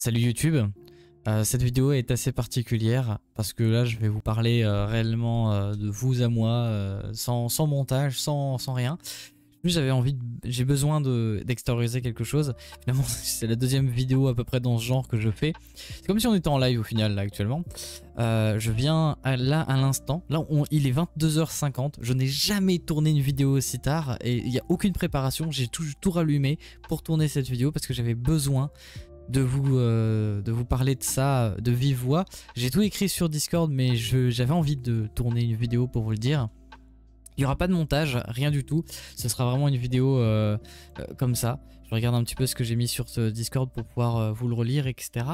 Salut YouTube, cette vidéo est assez particulière parce que là je vais vous parler réellement de vous à moi, sans montage, sans rien. Plus j'ai besoin d'extérioriser quelque chose. Finalement c'est la deuxième vidéo à peu près dans ce genre que je fais. C'est comme si on était en live au final là actuellement. Je viens là à l'instant, il est 22h50, je n'ai jamais tourné une vidéo aussi tard et il n'y a aucune préparation, j'ai tout rallumé pour tourner cette vidéo parce que j'avais besoin de vous parler de ça de vive voix. J'ai tout écrit sur Discord mais j'avais envie de tourner une vidéo pour vous le dire. Il n'y aura pas de montage, rien du tout. Ce sera vraiment une vidéo comme ça. Je regarde un petit peu ce que j'ai mis sur ce Discord pour pouvoir vous le relire, etc.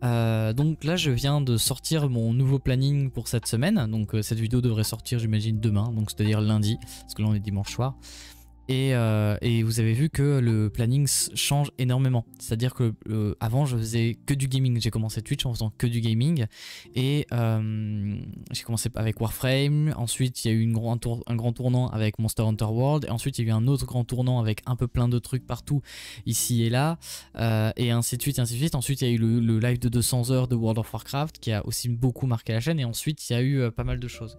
Donc là, je viens de sortir mon nouveau planning pour cette semaine. Donc cette vidéo devrait sortir, j'imagine, demain. Donc c'est-à-dire lundi, parce que là on est dimanche soir. Et vous avez vu que le planning change énormément. C'est-à-dire que avant je faisais que du gaming. J'ai commencé Twitch en faisant que du gaming. Et j'ai commencé avec Warframe. Ensuite il y a eu un grand tournant avec Monster Hunter World. Et ensuite il y a eu un autre grand tournant avec un peu plein de trucs partout, ici et là. Et ainsi de suite, ainsi de suite. Ensuite il y a eu le live de 200 heures de World of Warcraft qui a aussi beaucoup marqué la chaîne. Et ensuite il y a eu pas mal de choses.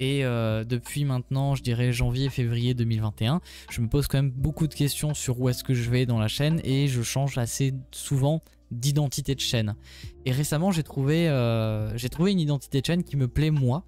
Et depuis maintenant, je dirais janvier-février 2021, je me pose quand même beaucoup de questions sur où est-ce que je vais dans la chaîne et je change assez souvent d'identité de chaîne. Et récemment, j'ai trouvé une identité de chaîne qui me plaît moi,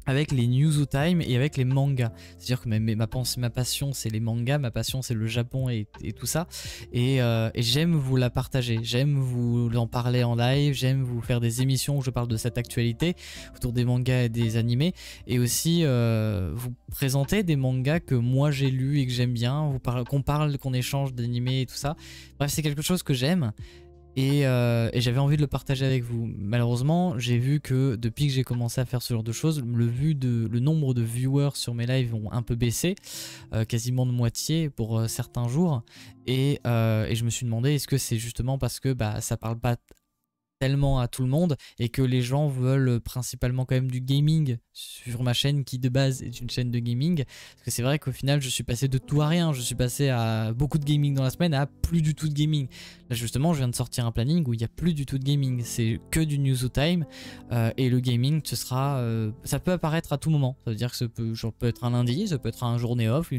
avec les news time et avec les mangas. C'est-à-dire que ma passion c'est les mangas, ma passion c'est le Japon et tout ça. Et j'aime vous la partager, j'aime vous en parler en live, j'aime vous faire des émissions où je parle de cette actualité autour des mangas et des animés. Et aussi vous présenter des mangas que moi j'ai lus et que j'aime bien, qu'on échange d'animés et tout ça. Bref, c'est quelque chose que j'aime. Et j'avais envie de le partager avec vous. Malheureusement, j'ai vu que depuis que j'ai commencé à faire ce genre de choses, le nombre de viewers sur mes lives ont un peu baissé, quasiment de moitié pour certains jours. Et je me suis demandé, est-ce que c'est justement parce que ça parle pas tellement à tout le monde et que les gens veulent principalement quand même du gaming sur ma chaîne qui de base est une chaîne de gaming, parce que c'est vrai qu'au final je suis passé de tout à rien, je suis passé à beaucoup de gaming dans la semaine à plus du tout de gaming. Là justement je viens de sortir un planning où il n'y a plus du tout de gaming, c'est que du news time et le gaming ce sera ça peut apparaître à tout moment, ça veut dire que ça peut être un lundi, ça peut être une journée off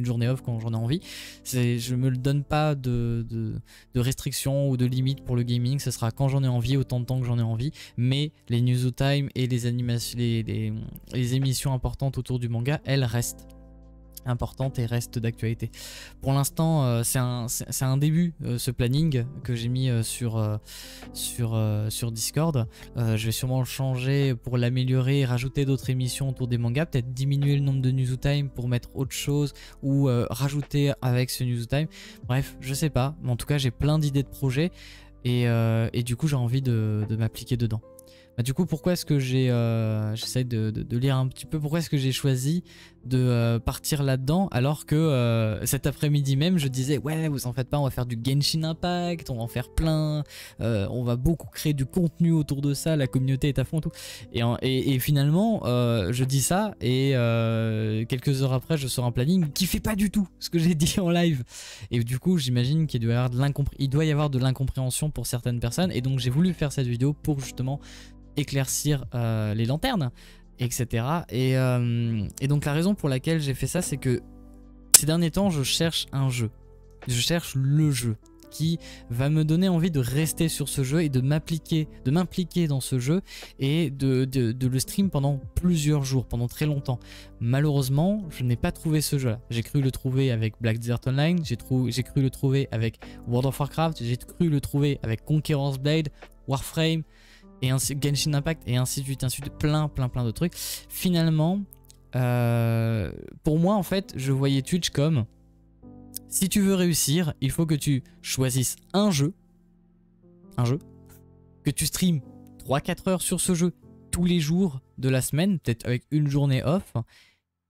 quand j'en ai envie. Je me le donne pas de restrictions ou de limites pour le gaming, ce sera quand j'en ai envie, autant de temps que j'en ai envie, mais les news time et les animations, les émissions importantes autour du manga, elles restent importantes et restent d'actualité. Pour l'instant, c'est un début, ce planning que j'ai mis sur Discord. Je vais sûrement le changer pour l'améliorer et rajouter d'autres émissions autour des mangas, peut-être diminuer le nombre de news time pour mettre autre chose ou rajouter avec ce news time. Bref, je sais pas, mais en tout cas j'ai plein d'idées de projets. Et du coup j'ai envie de m'appliquer dedans. Du coup pourquoi est-ce que j'essaie de lire un petit peu, pourquoi est-ce que j'ai choisi de partir là-dedans alors que cet après-midi même je disais ouais vous en faites pas, on va faire du Genshin Impact, on va en faire plein, on va beaucoup créer du contenu autour de ça, la communauté est à fond tout. Et finalement je dis ça et quelques heures après je sors un planning qui fait pas du tout ce que j'ai dit en live. Et du coup j'imagine qu'il doit y avoir de l'incompréhension pour certaines personnes et donc j'ai voulu faire cette vidéo pour justement éclaircir les lanternes, etc. Et donc la raison pour laquelle j'ai fait ça, c'est que ces derniers temps je cherche un jeu, je cherche le jeu qui va me donner envie de rester sur ce jeu et de m'impliquer dans ce jeu et de le stream pendant plusieurs jours, pendant très longtemps. Malheureusement je n'ai pas trouvé ce jeu là. J'ai cru le trouver avec Black Desert Online, j'ai cru le trouver avec World of Warcraft, j'ai cru le trouver avec Conqueror's Blade, Warframe et ainsi Genshin Impact et ainsi de suite, plein de trucs. Finalement pour moi en fait je voyais Twitch comme si tu veux réussir il faut que tu choisisses un jeu, que tu streams 3-4 heures sur ce jeu tous les jours de la semaine, peut-être avec une journée off,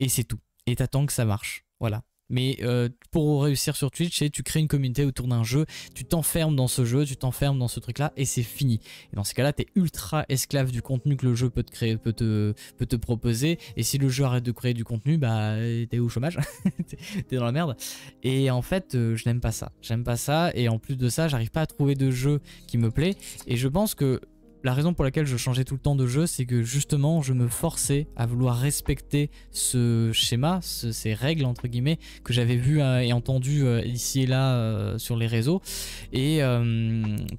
et c'est tout, et t'attends que ça marche. Voilà, Mais pour réussir sur Twitch, tu crées une communauté autour d'un jeu, tu t'enfermes dans ce jeu, tu t'enfermes dans ce truc-là et c'est fini. Et dans ces cas-là, tu es ultra esclave du contenu que le jeu peut te créer, peut te proposer. Et si le jeu arrête de créer du contenu, bah t'es au chômage, t'es dans la merde. Et en fait, je n'aime pas ça. J'aime pas ça. Et en plus de ça, j'arrive pas à trouver de jeu qui me plaît. Et je pense que la raison pour laquelle je changeais tout le temps de jeu, c'est que justement je me forçais à vouloir respecter ce schéma, ces règles entre guillemets que j'avais vu et entendu ici et là sur les réseaux. Et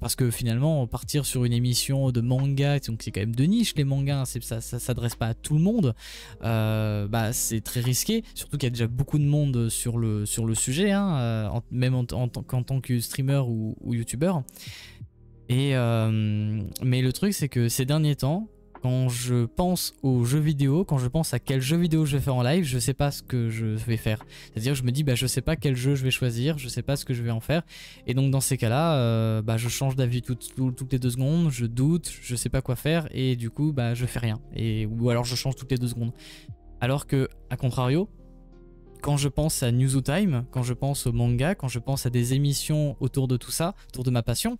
parce que finalement partir sur une émission de manga, donc c'est quand même de niche les mangas, ça s'adresse pas à tout le monde, bah c'est très risqué, surtout qu'il y a déjà beaucoup de monde sur le sujet, hein, même en tant que streamer ou youtubeur. Et mais le truc c'est que ces derniers temps, quand je pense aux jeux vidéo, quand je pense à quel jeu vidéo je vais faire en live, je sais pas ce que je vais faire. C'est-à-dire je me dis bah je sais pas quel jeu je vais choisir, je sais pas ce que je vais en faire. Et donc dans ces cas-là, bah je change d'avis toutes les 2 secondes, je doute, je sais pas quoi faire et du coup bah je fais rien. Ou alors je change toutes les 2 secondes. Alors que à contrario, quand je pense à Newzoo Time, quand je pense au manga, quand je pense à des émissions autour de tout ça, autour de ma passion,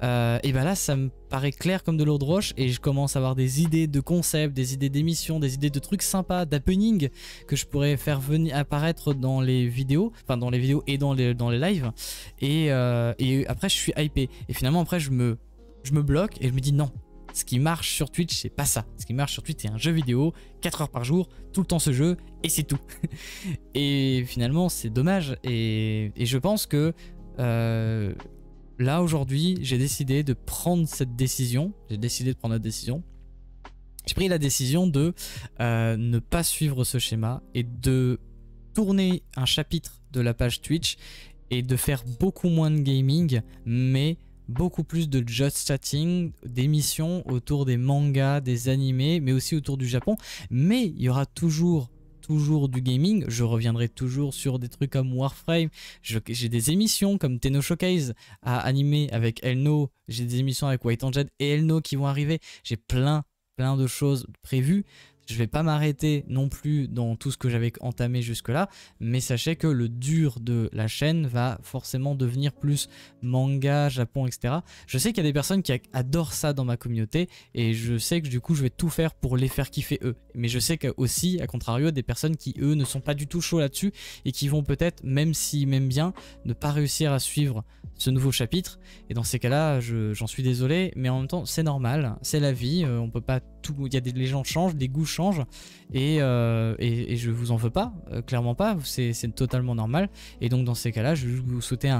et ben là ça me paraît clair comme de l'eau de roche et je commence à avoir des idées de concepts, des idées d'émissions, des idées de trucs sympas, d'happening que je pourrais faire venir apparaître dans les vidéos, enfin dans les vidéos et dans les lives. Et après je suis hypé. Et finalement après je me bloque et je me dis non. Ce qui marche sur Twitch, c'est pas ça. Ce qui marche sur Twitch, c'est un jeu vidéo, 4 heures par jour, tout le temps ce jeu, et c'est tout. Et finalement, c'est dommage. Et je pense que là, aujourd'hui, j'ai décidé de prendre cette décision. J'ai pris la décision de ne pas suivre ce schéma et de tourner un chapitre de la page Twitch et de faire beaucoup moins de gaming, mais beaucoup plus de just chatting, d'émissions autour des mangas, des animés, mais aussi autour du Japon. Mais il y aura toujours du gaming. Je reviendrai toujours sur des trucs comme Warframe. J'ai des émissions comme Tenno Showcase à animer avec Elno. J'ai des émissions avec White Angel et Elno qui vont arriver. J'ai plein de choses prévues. Je vais pas m'arrêter non plus dans tout ce que j'avais entamé jusque là, mais sachez que le dur de la chaîne va forcément devenir plus manga, Japon, etc. Je sais qu'il y a des personnes qui adorent ça dans ma communauté et je sais que du coup je vais tout faire pour les faire kiffer eux. Mais je sais qu'il y a aussi, à contrario, des personnes qui eux ne sont pas du tout chauds là-dessus et qui vont peut-être, même s'ils m'aiment bien, ne pas réussir à suivre ce nouveau chapitre. Et dans ces cas-là, j'en suis désolé, mais en même temps, c'est normal, c'est la vie, on peut pas tout. Les gens changent, les goûts changent, et je vous en veux pas, clairement pas, c'est totalement normal. Et donc dans ces cas-là, je vais vous souhaiter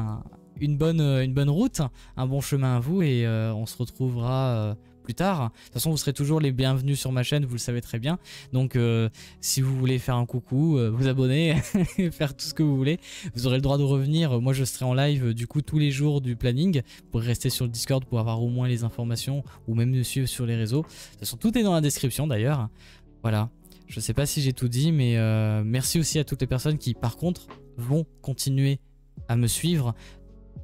une bonne route, un bon chemin à vous, et on se retrouvera plus tard. De toute façon, vous serez toujours les bienvenus sur ma chaîne, vous le savez très bien. Donc si vous voulez faire un coucou, vous abonner, faire tout ce que vous voulez, vous aurez le droit de revenir. Moi je serai en live du coup tous les jours du planning, pour rester sur le Discord pour avoir au moins les informations, ou même me suivre sur les réseaux. De toute façon, tout est dans la description d'ailleurs. Voilà, je sais pas si j'ai tout dit, mais merci aussi à toutes les personnes qui par contre vont continuer à me suivre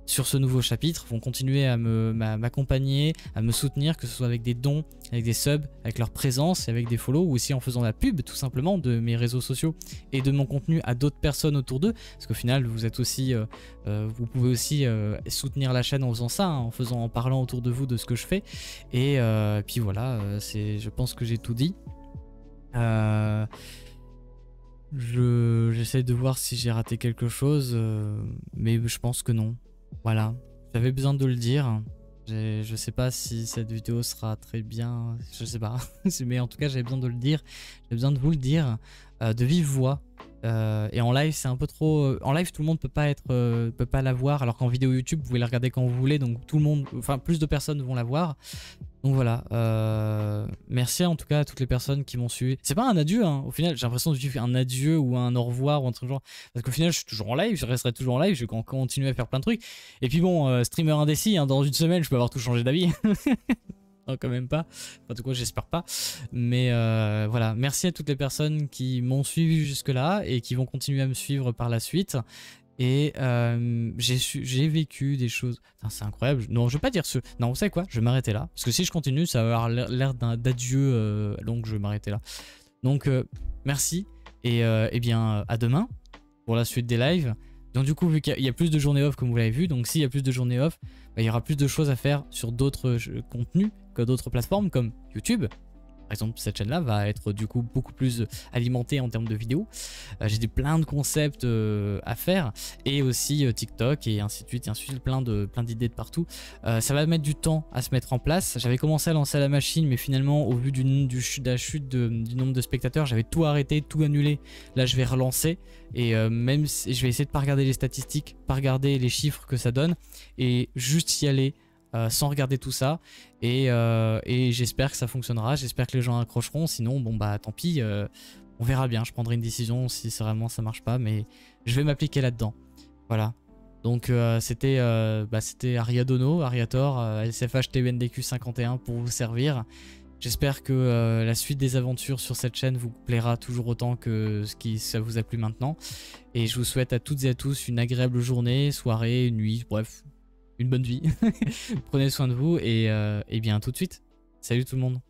sur ce nouveau chapitre, vont continuer à m'accompagner, à me soutenir, que ce soit avec des dons, avec des subs, avec leur présence, avec des follow, ou aussi en faisant la pub tout simplement de mes réseaux sociaux et de mon contenu à d'autres personnes autour d'eux, parce qu'au final vous êtes aussi, vous pouvez aussi soutenir la chaîne en faisant ça, hein, en parlant autour de vous de ce que je fais. Et puis voilà, je pense que j'ai tout dit. J'essaie de voir si j'ai raté quelque chose, mais je pense que non. Voilà, j'avais besoin de le dire. Je sais pas si cette vidéo sera très bien, je sais pas, mais en tout cas j'avais besoin de le dire, j'avais besoin de vous le dire, de vive voix. Et en live c'est un peu trop, en live tout le monde peut pas la voir, alors qu'en vidéo YouTube vous pouvez la regarder quand vous voulez, donc tout le monde, enfin plus de personnes vont la voir. Donc voilà, merci en tout cas à toutes les personnes qui m'ont suivi. C'est pas un adieu, hein. Au final j'ai l'impression de vivre un adieu ou un au revoir ou un truc genre, parce qu'au final je suis toujours en live, je resterai toujours en live, je vais continuer à faire plein de trucs. Et puis bon, streamer indécis, hein, dans une semaine je peux avoir tout changé d'avis. Non, quand même pas, en tout cas j'espère pas, mais voilà, merci à toutes les personnes qui m'ont suivi jusque là et qui vont continuer à me suivre par la suite. Et j'ai vécu des choses, c'est incroyable. Non, je vais pas dire ce, non, vous savez quoi, je vais m'arrêter là, parce que si je continue ça va avoir l'air d'adieu, donc je vais m'arrêter là. Donc merci, et bien à demain pour la suite des lives. Donc du coup, vu qu'il y a plus de journées off comme vous l'avez vu, donc s'il y a plus de journées off, bah, il y aura plus de choses à faire sur d'autres contenus que d'autres plateformes comme YouTube. Par exemple, cette chaîne-là va être du coup beaucoup plus alimentée en termes de vidéos. J'ai plein de concepts à faire, et aussi TikTok et ainsi de suite, plein d'idées de partout. Ça va mettre du temps à se mettre en place. J'avais commencé à lancer la machine, mais finalement, au vu de la chute du nombre de spectateurs, j'avais tout arrêté, tout annulé. Là, je vais relancer, et même si, je vais essayer de pas regarder les statistiques, pas regarder les chiffres que ça donne, et juste y aller. Sans regarder tout ça, et j'espère que ça fonctionnera, j'espère que les gens accrocheront, sinon bon bah tant pis, on verra bien, je prendrai une décision si vraiment ça marche pas, mais je vais m'appliquer là-dedans. Voilà, donc c'était Ariadono, Ariator, SFH TUNDQ 51 pour vous servir. J'espère que la suite des aventures sur cette chaîne vous plaira toujours autant que ça vous a plu maintenant, et je vous souhaite à toutes et à tous une agréable journée, soirée, nuit, bref, une bonne vie. Prenez soin de vous, et bien à tout de suite. Salut tout le monde.